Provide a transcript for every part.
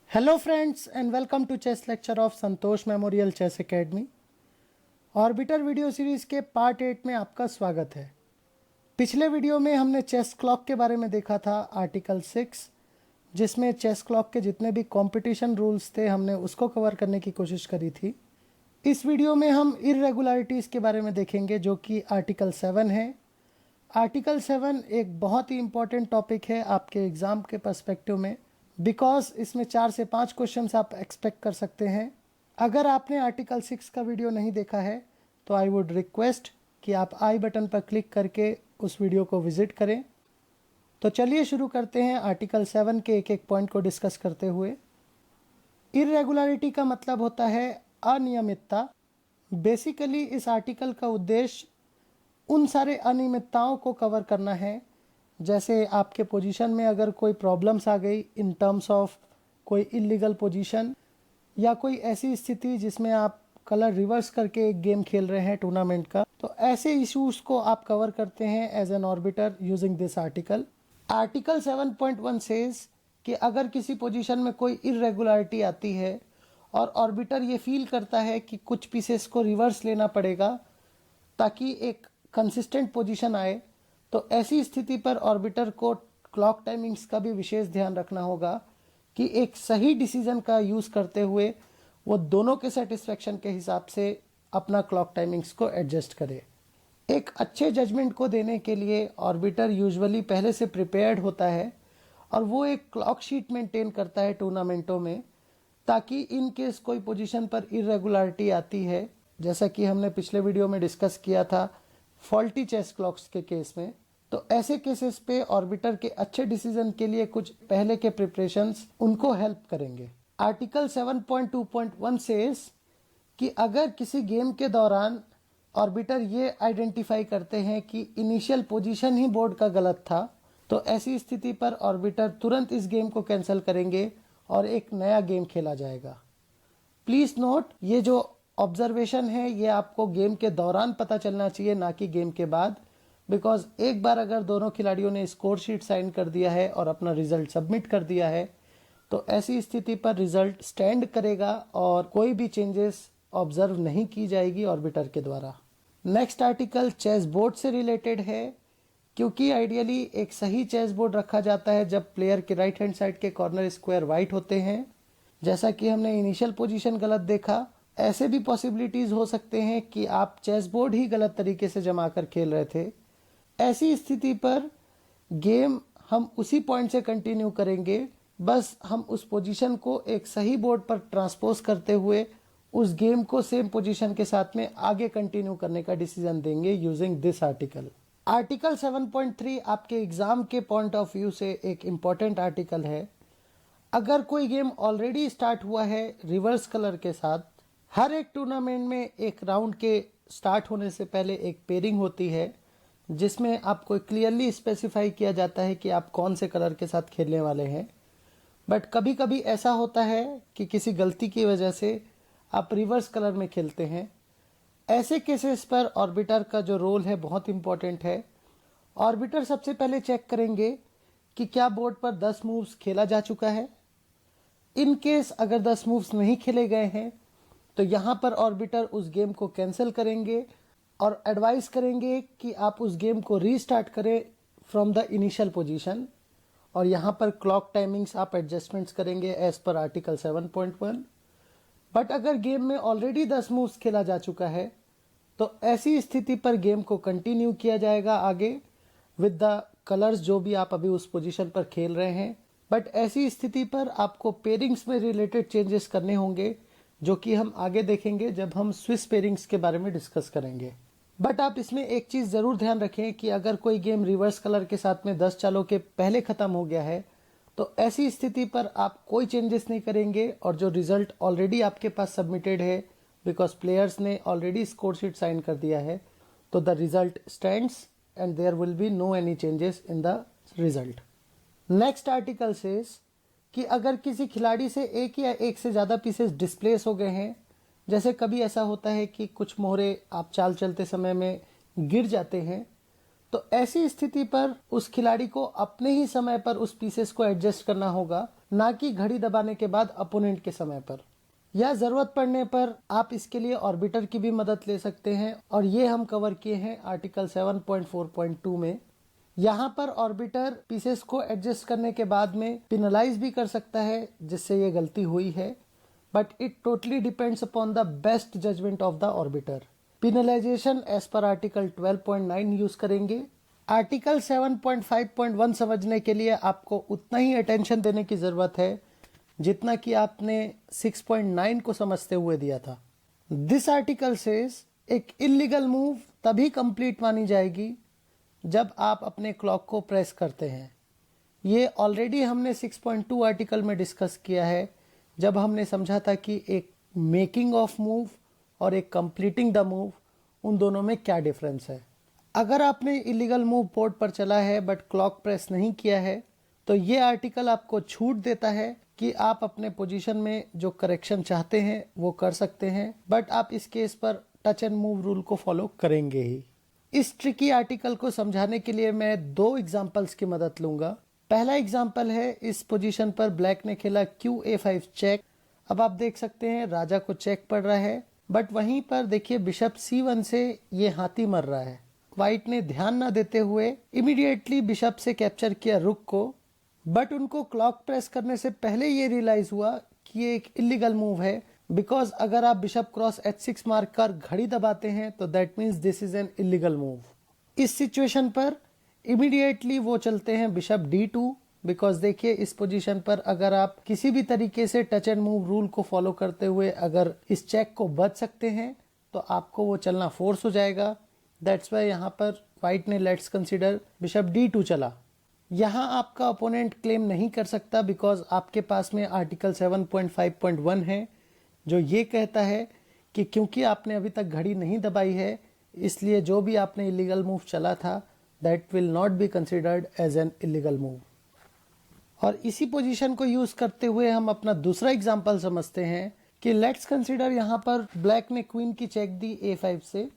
Hello friends and welcome to chess lecture of Santosh memorial chess academy. Orbiter video series के part 8 में आपका स्वागत है। पिछले वीडियो में हमने चेस क्लॉक के बारे में देखा था, आर्टिकल 6, जिसमें चेस क्लॉक के जितने भी कंपटीशन रूल्स थे हमने उसको कवर करने की कोशिश करी थी। इस वीडियो में हम इरेगुलरिटीज़ के बारे में देखेंगे जो कि आर्टिकल 7 है। आर्टिकल 7 एक बहुत ही इम्पॉर्टेंट टॉपिक है आपके एग्ज़ाम के पर्सपेक्टिव में, बिकॉज इसमें 4 से 5 क्वेश्चंस आप एक्सपेक्ट कर सकते हैं। अगर आपने आर्टिकल 6 का वीडियो नहीं देखा है तो आई वुड रिक्वेस्ट कि आप आई बटन पर क्लिक करके उस वीडियो को विजिट करें। तो चलिए शुरू करते हैं आर्टिकल 7 के एक एक पॉइंट को डिस्कस करते हुए। इरेगुलरिटी का मतलब होता है अनियमितता। बेसिकली इस आर्टिकल का उद्देश्य उन सारे अनियमितताओं को कवर करना है, जैसे आपके पोजीशन में अगर कोई प्रॉब्लम्स आ गई इन टर्म्स ऑफ कोई इलीगल पोजीशन या कोई ऐसी स्थिति जिसमें आप कलर रिवर्स करके एक गेम खेल रहे हैं टूर्नामेंट का, तो ऐसे इश्यूज को आप कवर करते हैं as an arbiter using this article. Article 7.1 says कि अगर किसी पोजीशन में कोई इरेगुलरिटी आती है और ऑर्बिटर ये फील करता है कि कुछ पीसेस को रिवर्स लेना पड़ेगा ताकि एक कंसिस्टेंट पोजीशन आए, तो ऐसी स्थिति पर ऑर्बिटर को क्लॉक टाइमिंग्स का भी विशेष ध्यान रखना होगा कि एक सही डिसीजन का यूज़ करते हुए वो दोनों के सेटिस्फेक्शन के हिसाब से अपना क्लॉक टाइमिंग्स को एडजस्ट करे। एक अच्छे जजमेंट को देने के लिए ऑर्बिटर यूजुअली पहले से प्रिपेयर्ड होता है और वो एक क्लॉक शीट मेंटेन करता है टूर्नामेंटों में, ताकि इन केस कोई पोजीशन पर इरेगुलरिटी आती है, जैसा कि हमने पिछले वीडियो में डिस्कस किया था फॉल्टी चेस क्लॉक्स के केस में, तो ऐसे केसेस पे ऑर्बिटर के अच्छे डिसीजन के लिए कुछ पहले के प्रिपरेशंस उनको हेल्प करेंगे। आर्टिकल 7.2.1 सेज कि अगर किसी गेम के दौरान ऑर्बिटर ये आइडेंटिफाई करते हैं कि इनिशियल पोजीशन ही बोर्ड का गलत था, तो ऐसी स्थिति पर ऑर्बिटर तुरंत इस गेम को कैंसिल करेंगे और एक नया गेम खेला जाएगा। प्लीज नोट, ये जो ऑब्जर्वेशन है ये आपको गेम के दौरान पता चलना चाहिए, ना कि गेम के बाद, बिकॉज एक बार अगर दोनों खिलाड़ियों ने स्कोर शीट साइन कर दिया है और अपना रिजल्ट सबमिट कर दिया है, तो ऐसी स्थिति पर रिजल्ट स्टैंड करेगा और कोई भी चेंजेस ऑब्जर्व नहीं की जाएगी ऑर्बिटर के द्वारा। नेक्स्ट आर्टिकल चेस बोर्ड से रिलेटेड है, क्योंकि आइडियली एक सही चेस बोर्ड रखा जाता है जब प्लेयर के राइट हैंड साइड के कॉर्नर स्क्वायर वाइट होते हैं। जैसा कि हमने इनिशियल पोजीशन गलत देखा, ऐसे भी पॉसिबिलिटीज हो सकते हैं कि आप चेस बोर्ड ही गलत तरीके से जमा कर खेल रहे थे। ऐसी स्थिति पर गेम हम उसी पॉइंट से कंटिन्यू करेंगे, बस हम उस पोजीशन को एक सही बोर्ड पर ट्रांसपोज करते हुए उस गेम को सेम पोजीशन के साथ में आगे कंटिन्यू करने का डिसीजन देंगे यूजिंग दिस आर्टिकल। आर्टिकल 7.3 आपके एग्जाम के पॉइंट ऑफ व्यू से एक इम्पॉर्टेंट आर्टिकल है। अगर कोई गेम ऑलरेडी स्टार्ट हुआ है रिवर्स कलर के साथ, हर एक टूर्नामेंट में एक राउंड के स्टार्ट होने से पहले एक पेयरिंग होती है जिसमें आपको क्लियरली स्पेसिफाई किया जाता है कि आप कौन से कलर के साथ खेलने वाले हैं। बट कभी कभी ऐसा होता है कि किसी गलती की वजह से आप रिवर्स कलर में खेलते हैं। ऐसे केसेस पर ऑर्बिटर का जो रोल है बहुत इंपॉर्टेंट है। ऑर्बिटर सबसे पहले चेक करेंगे कि क्या बोर्ड पर 10 मूव्स खेला जा चुका है। इन केस अगर 10 मूव्स नहीं खेले गए हैं तो यहाँ पर ऑर्बिटर उस गेम को कैंसिल करेंगे और एडवाइस करेंगे कि आप उस गेम को रीस्टार्ट करें फ्रॉम द इनिशियल पोजीशन, और यहाँ पर क्लॉक टाइमिंग्स आप एडजस्टमेंट्स करेंगे एज पर आर्टिकल 7.1। बट अगर गेम में ऑलरेडी 10 मूव्स खेला जा चुका है तो ऐसी स्थिति पर गेम को कंटिन्यू किया जाएगा आगे विद द कलर्स जो भी आप अभी उस पोजीशन पर खेल रहे हैं। बट ऐसी स्थिति पर आपको पेयरिंग्स में रिलेटेड चेंजेस करने होंगे, जो कि हम आगे देखेंगे जब हम स्विस पेयरिंग्स के बारे में डिस्कस करेंगे। बट आप इसमें एक चीज जरूर ध्यान रखें कि अगर कोई गेम रिवर्स कलर के साथ में 10 चालों के पहले खत्म हो गया है तो ऐसी स्थिति पर आप कोई चेंजेस नहीं करेंगे, और जो रिजल्ट ऑलरेडी आपके पास सबमिटेड है बिकॉज प्लेयर्स ने ऑलरेडी स्कोर शीट साइन कर दिया है, तो the result stands and there will be no any changes in the result. Next article says कि अगर किसी खिलाड़ी से एक या एक से ज्यादा पीसेस डिस्प्लेस हो गए हैं, जैसे कभी ऐसा होता है कि कुछ मोहरे आप चाल चलते समय में गिर जाते हैं, तो ऐसी स्थिति पर उस खिलाड़ी को अपने ही समय पर उस पीसेस को एडजस्ट करना होगा ना कि घड़ी दबाने के बाद अपोनेंट के समय पर। या जरूरत पड़ने पर आप इसके लिए ऑर्बिटर की भी मदद ले सकते हैं और ये हम कवर किए हैं आर्टिकल 7.4.2 में। यहाँ पर ऑर्बिटर पीसेस को एडजस्ट करने के बाद में पिनलाइज भी कर सकता है जिससे ये गलती हुई है, but it totally depends upon the best judgement of the orbiter. Penalization as per article 12.9 use करेंगे। आर्टिकल 7.5.1 समझने के लिए आपको उतना ही अटेंशन देने की जरूरत है जितना कि आपने 6.9 को समझते हुए दिया था। दिस आर्टिकल सेज एक इलीगल मूव तभी कंप्लीट मानी जाएगी जब आप अपने क्लॉक को प्रेस करते हैं। ये ऑलरेडी हमने 6.2 आर्टिकल में डिस्कस किया है जब हमने समझा था कि एक मेकिंग ऑफ मूव और एक कंप्लीटिंग द मूव, उन दोनों में क्या डिफरेंस है। अगर आपने इलीगल मूव पोर्ट पर चला है बट क्लॉक प्रेस नहीं किया है तो ये आर्टिकल आपको छूट देता है कि आप अपने पोजीशन में जो करेक्शन चाहते हैं वो कर सकते हैं, बट आप इस केस पर टच एंड मूव रूल को फॉलो करेंगे ही। इस ट्रिकी आर्टिकल को समझाने के लिए मैं 2 एग्जांपल्स की मदद लूंगा। पहला एग्जांपल है, इस पोजीशन पर ब्लैक ने खेला QA5 चेक। अब आप देख सकते हैं राजा को चेक पड़ रहा है, बट वहीं पर देखिए बिशप C1 से ये हाथी मर रहा है। व्हाइट ने ध्यान न देते हुए इमीडिएटली बिशप से कैप्चर किया रुक को, बट उनको क्लॉक प्रेस करने से पहले ये रियलाइज हुआ कि ये एक इलीगल मूव है, बिकॉज अगर आप बिशप क्रॉस H6 मारकर घड़ी दबाते हैं तो that means this is an illegal move. इस सिचुएशन पर इमीडिएटली वो चलते हैं बिशप D2, बिकॉज देखिए इस पोजीशन पर अगर आप किसी भी तरीके से टच एंड मूव रूल को फॉलो करते हुए अगर इस चेक को बच सकते हैं तो आपको वो चलना फोर्स हो जाएगा। दैट्स वाई यहाँ पर व्हाइट ने लेट्स कंसीडर बिशप D2 चला। यहाँ आपका ओपोनेंट क्लेम नहीं कर सकता बिकॉज आपके पास में आर्टिकल 7.5.1 है जो ये कहता है कि क्योंकि आपने अभी तक घड़ी नहीं दबाई है इसलिए जो भी आपने इलीगल मूव चला था that will not be considered as an illegal move. और इसी पोजीशन को यूज करते हुए हम अपना दूसरा एग्जांपल समझते हैं कि लेट्स कंसीडर यहाँ पर ब्लैक ने क्वीन की चेक दी A5 से,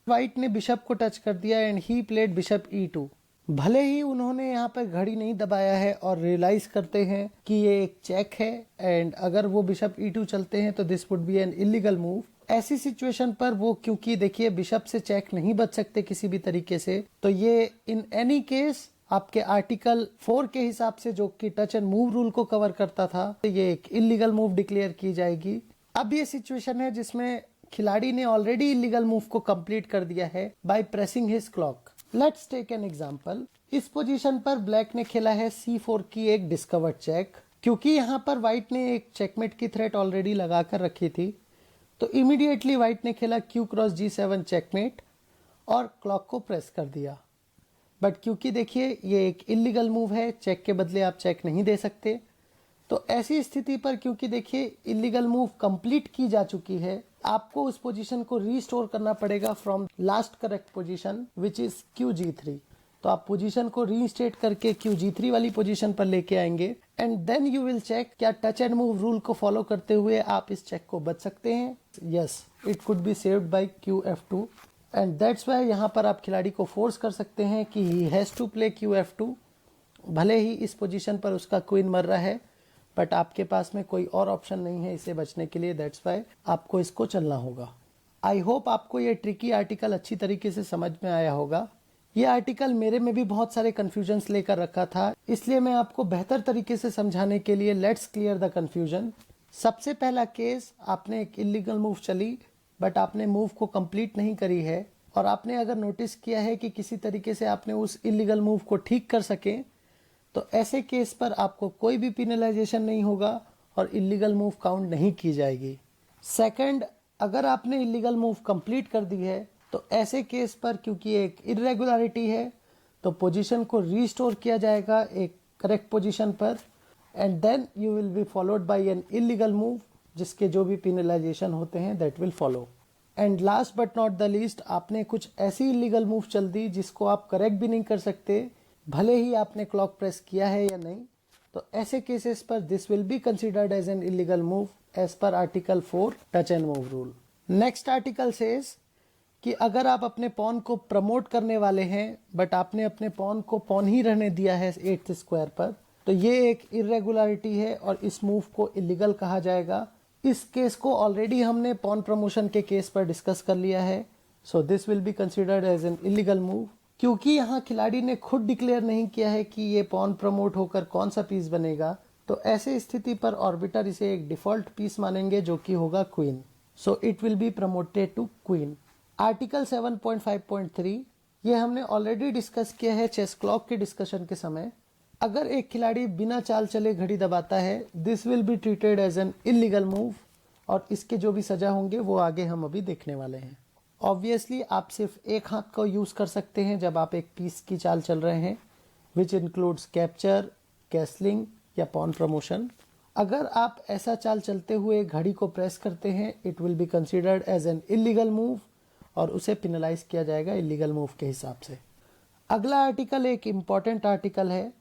व्हाइट ने बिशप को टच कर दिया and he played bishop E2। भले ही उन्होंने यहाँ पर घड़ी नहीं दबाया है और रियलाइज करते हैं कि ये एक चेक है एंड अगर वो बिशप E2 चलते हैं तो this would be N illegal move. ऐसी सिचुएशन पर वो क्योंकि देखिए बिशप से चेक नहीं बच सकते किसी भी तरीके से, तो ये इन एनी केस आपके आर्टिकल 4 के हिसाब से जो कि टच एंड मूव रूल को कवर करता था, तो ये एक इलीगल मूव डिक्लेयर की जाएगी। अब ये सिचुएशन है जिसमें खिलाड़ी ने ऑलरेडी इलीगल मूव को कंप्लीट कर दिया है by pressing his clock. Let's take an example. इस पोजीशन पर ब्लैक ने खेला है C4 की एक डिस्कवर्ड चेक। क्योंकि यहाँ पर व्हाइट ने एक चेकमेट की थ्रेट ऑलरेडी लगा कर रखी थी तो इमीडिएटली व्हाइट ने खेला Q क्रॉस G7 चेकमेट और क्लॉक को प्रेस कर दिया। बट क्योंकि देखिए ये एक इलीगल मूव है, चेक के बदले आप चेक नहीं दे सकते, तो ऐसी स्थिति पर क्योंकि देखिए इलीगल मूव कंप्लीट की जा चुकी है, आपको उस पोजीशन को रीस्टोर करना पड़ेगा from last correct position which is QG3। तो आप पोजीशन को रीस्टेट करके QG3 वाली पोजीशन पर लेके आएंगे and then you will check क्या टच एंड मूव रूल को फॉलो करते हुए आप इस चेक को बच सकते हैं। Yes, it could be saved by QF2 and that's why यहाँ पर आप खिलाड़ी को फोर्स कर सकते हैं कि he has to play QF2। भले ही इस पोजीशन पर उसका क्वीन मर रहा है बट आपके पास में कोई और ऑप्शन नहीं है इसे बचने के लिए, दैट्स वाई आपको इसको चलना होगा। आई होप आपको ये ट्रिकी आर्टिकल अच्छी तरीके से समझ में आया होगा। ये आर्टिकल मेरे में भी बहुत सारे कंफ्यूजन्स लेकर रखा था, इसलिए मैं आपको बेहतर तरीके से समझाने के लिए लेट्स क्लियर द कंफ्यूजन। सबसे पहला केस, आपने एक इलीगल मूव चली बट आपने मूव को कंप्लीट नहीं करी है और आपने अगर नोटिस किया है कि किसी तरीके से आपने उस इलीगल मूव को ठीक कर सके तो ऐसे केस पर आपको कोई भी पिनलाइजेशन नहीं होगा और इलीगल मूव काउंट नहीं की जाएगी। सेकंड, अगर आपने इलीगल मूव कंप्लीट कर दी है तो ऐसे केस पर क्योंकि एक इरेगुलरिटी है तो पोजीशन को रीस्टोर किया जाएगा एक करेक्ट पोजीशन पर and then you will be followed by an illegal move जिसके जो भी पिनलाइजेशन होते हैं that will follow. And last but not the least, आपने कुछ ऐसी इलीगल मूव चल दी जिसको आप करेक्ट भी नहीं कर सकते भले ही आपने क्लॉक प्रेस किया है या नहीं, तो ऐसे केसेस पर this will be considered as an illegal move as per article 4 touch and move rule. Next article says कि अगर आप अपने पॉन को प्रमोट करने वाले हैं बट आपने अपने पॉन को पॉन ही रहने दिया है 8th स्क्वायर पर, तो ये एक इरेगुलरिटी है और इस मूव को इलीगल कहा जाएगा। इस केस को ऑलरेडी हमने पॉन प्रमोशन के केस पर डिस्कस कर लिया है। So this will be considered as an illegal move. क्योंकि यहाँ खिलाड़ी ने खुद डिक्लेयर नहीं किया है कि ये पॉन प्रमोट होकर कौन सा पीस बनेगा, तो ऐसे स्थिति पर ऑर्बिटर इसे एक डिफॉल्ट पीस मानेंगे जो कि होगा queen. So it will be promoted to queen. Article 7.5.3 ये हमने ऑलरेडी डिस्कस किया है चेस क्लॉक के डिस्कशन के समय। अगर एक खिलाड़ी बिना चाल चले घड़ी दबाता है, this will be treated as an illegal move और इसके जो भी सजा होंगे वो आगे हम अभी देखने वाले हैं। ऑब्वियसली आप सिर्फ एक हाथ को यूज कर सकते हैं जब आप एक पीस की चाल चल रहे हैं, विच इंक्लूड्स कैप्चर, कैसलिंग या पॉन प्रमोशन। अगर आप ऐसा चाल चलते हुए घड़ी को प्रेस करते हैं, it will be considered as an illegal move और उसे पिनलाइज किया जाएगा इलीगल मूव के हिसाब से। अगला आर्टिकल एक इम्पॉर्टेंट आर्टिकल है।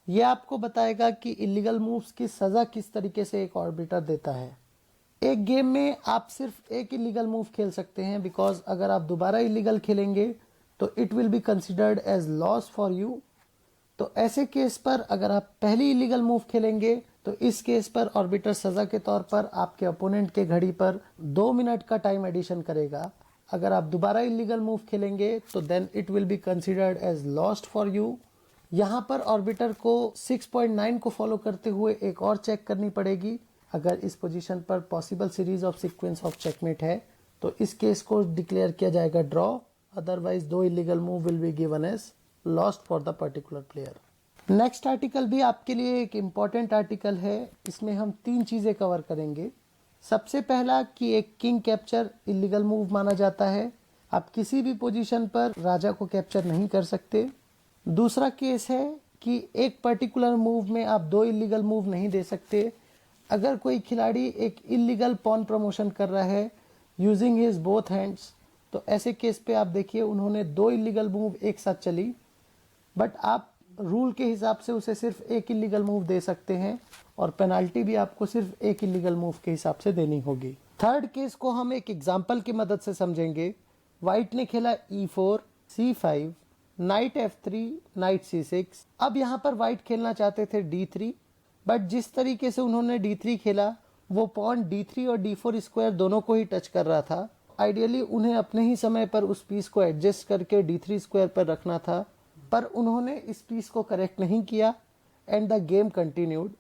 यह आपको बताएगा कि इलीगल मूव्स की सजा किस तरीके से एक ऑर्बिटर देता है। एक गेम में आप सिर्फ एक इलीगल मूव खेल सकते हैं, बिकॉज अगर आप दोबारा इलीगल खेलेंगे तो it will be considered as loss for you. तो ऐसे केस पर अगर आप पहली इलीगल मूव खेलेंगे तो इस केस पर ऑर्बिटर सजा के तौर पर आपके ओपोनेंट के घड़ी पर 2 मिनट का टाइम एडिशन करेगा। अगर आप दोबारा इलीगल मूव खेलेंगे तो then it will be considered as lost for you. यहाँ पर ऑर्बिटर को 6.9 को फॉलो करते हुए एक और चेक करनी पड़ेगी। अगर इस पोजीशन पर possible series of sequence of checkmate है तो इस केस को डिक्लेयर किया जाएगा draw, otherwise 2 illegal move will be given as lost for the particular player. Next article भी आपके लिए एक इम्पॉर्टेंट आर्टिकल है। इसमें हम 3 चीजें कवर करेंगे। सबसे पहला कि एक किंग कैप्चर इलीगल मूव माना जाता है। आप किसी भी पोजीशन पर राजा को कैप्चर नहीं कर सकते। दूसरा केस है कि एक पर्टिकुलर मूव में आप 2 इलीगल मूव नहीं दे सकते। अगर कोई खिलाड़ी एक इलीगल पॉन प्रमोशन कर रहा है यूजिंग हिज बोथ हैंड्स, तो ऐसे केस पे आप देखिए उन्होंने 2 इलीगल मूव एक साथ चली, बट आप रूल के हिसाब से उसे सिर्फ एक इलीगल मूव दे सकते हैं और पेनाल्टी भी आपको सिर्फ एक इलीगल मूव के हिसाब से देनी होगी। थर्ड केस को हम एक एग्जाम्पल की मदद से समझेंगे। व्हाइट ने खेला E4, C5, night F3, night C6। अब यहाँ पर व्हाइट खेलना चाहते थे D3, बट जिस तरीके से उन्होंने D3 खेला वो पॉन D3 और D4 स्क्वायर दोनों को ही टच कर रहा था। आइडियली उन्हें अपने ही समय पर उस पीस को एडजस्ट करके D3 स्क्वायर पर रखना था, पर उन्होंने इस पीस को करेक्ट नहीं किया and the game continued.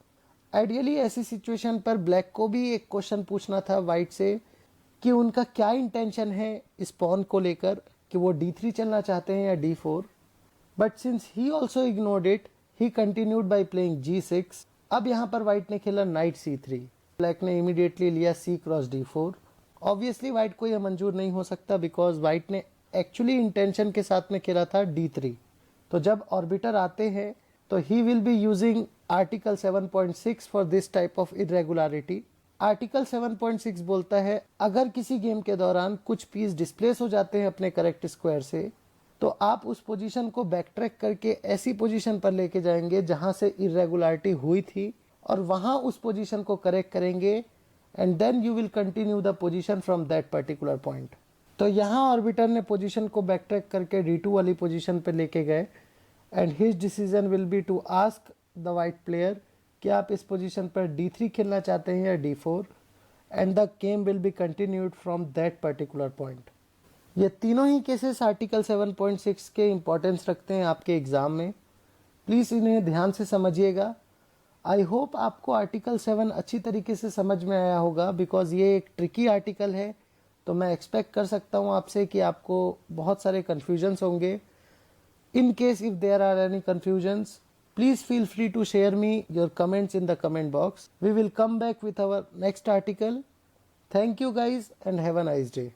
Ideally ऐसी सिचुएशन पर ब्लैक को भी एक क्वेश्चन पूछना था व्हाइट से कि उनका क्या इंटेंशन है इस पॉन को लेकर, कि वो D3 चलना चाहते हैं या D4, but since he also ignored it, he continued by playing G6। अब यहाँ पर व्हाइट ने खेला नाइट C3, ब्लैक ने इमीडिएटली लिया C cross D4। Obviously white को यह मंजूर नहीं हो सकता बिकॉज व्हाइट ने एक्चुअली इंटेंशन के साथ में खेला था D3। तो जब ऑर्बिटर आते हैं तो he will be using article 7.6 for this type of irregularity. Article 7.6 बोलता है अगर किसी गेम के दौरान कुछ पीस डिस्प्लेस हो जाते हैं अपने करेक्ट स्क्वायर से, तो आप उस पोजीशन को बैकट्रैक करके ऐसी पोजीशन पर लेके जाएंगे जहां से इरेगुलरिटी हुई थी और वहां उस पोजीशन को करेक्ट करेंगे and then you will continue the position from that particular point. तो यहाँ ऑर्बिटर ने पोजीशन को बैकट्रैक करके D2 वाली पोजीशन पे लेके गए and his decision will be to ask the white player कि आप इस पोजीशन पर D3 खेलना चाहते हैं या D4 and the game will be continued from that particular point. ये तीनों ही केसेस आर्टिकल 7.6 के इम्पोर्टेंस रखते हैं आपके एग्जाम में। प्लीज़ इन्हें ध्यान से समझिएगा। आई होप आपको आर्टिकल 7 अच्छी तरीके से समझ में आया होगा, बिकॉज ये एक ट्रिकी आर्टिकल है। तो मैं एक्सपेक्ट कर सकता हूँ आपसे कि आपको बहुत सारे कन्फ्यूजन्स होंगे। In case if there are any confusions, please feel free to share me your comments in the comment box. We will come back with our next article. Thank you guys and have a nice day.